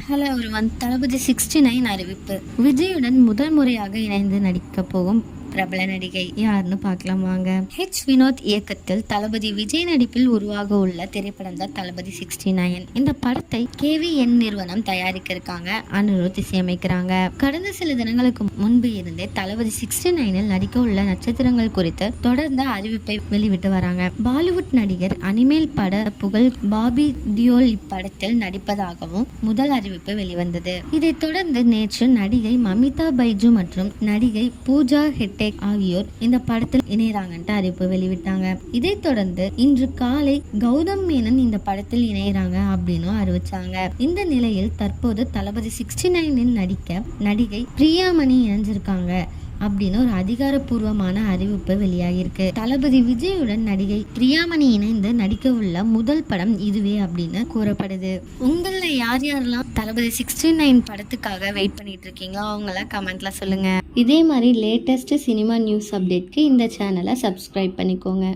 Hello everyone. தளபதி 69 அறிவிப்பு. விஜயுடன் முதல் முறையாக இணைந்து நடிக்க போகும் பிரபல நடிகை யாருன்னு பார்க்கலாம் வாங்க. வினோத் இயக்கத்தில் தளபதி விஜய் நடிப்பில் உருவாக உள்ள திரைப்படம் தான் தளபதி 69. இந்த படத்தை KVN நிறுவனம் தயாரிக்க இருக்காங்க. அனிருத் இசையமைக்கிறாங்க. கடந்த சில தினங்களுக்கு முன்பு இருந்தே தளபதி 69 நடிக்க உள்ள நட்சத்திரங்கள் குறித்து தொடர்ந்து அறிவிப்பை வெளிவிட்டு வராங்க. பாலிவுட் நடிகர் அனிமேல் பட புகழ் பாபி டியோல் இப்படத்தில் நடிப்பதாகவும் முதல் அறிவிப்பு வெளிவந்தது. இதைத் தொடர்ந்து நேற்று நடிகை மமிதா பைஜு மற்றும் நடிகை பூஜா ஹெட்டே ஆகியோர் இந்த படத்தில் இணையறாங்கன்ட்டு அறிவிப்பு வெளிவிட்டாங்க. இதைத் தொடர்ந்து இன்று காலை கௌதம் மேனன் இந்த படத்தில் இணையறாங்க அப்படின்னு அறிவிச்சாங்க. இந்த நிலையில் தற்போது தளபதி 69 நடிக்க நடிகை பிரியாமணி இணைஞ்சிருக்காங்க அப்படின்னு ஒரு அதிகாரப்பூர்வமான அறிவிப்பு வெளியாகிருக்கு. தளபதி விஜயுடன் நடிகை பிரியாமணி இணைந்து நடிக்க உள்ள முதல் படம் இதுவே அப்படின்னு கூறப்படுது. உங்கள யார் யாரெல்லாம் தளபதி 69 படத்துக்காக வெயிட் பண்ணிட்டு இருக்கீங்களோ அவங்கள கமெண்ட்ல சொல்லுங்க. இதே மாதிரி லேட்டஸ்ட் சினிமா நியூஸ் அப்டேட்க்கு இந்த சேனலை சப்ஸ்கிரைப் பண்ணிக்கோங்க.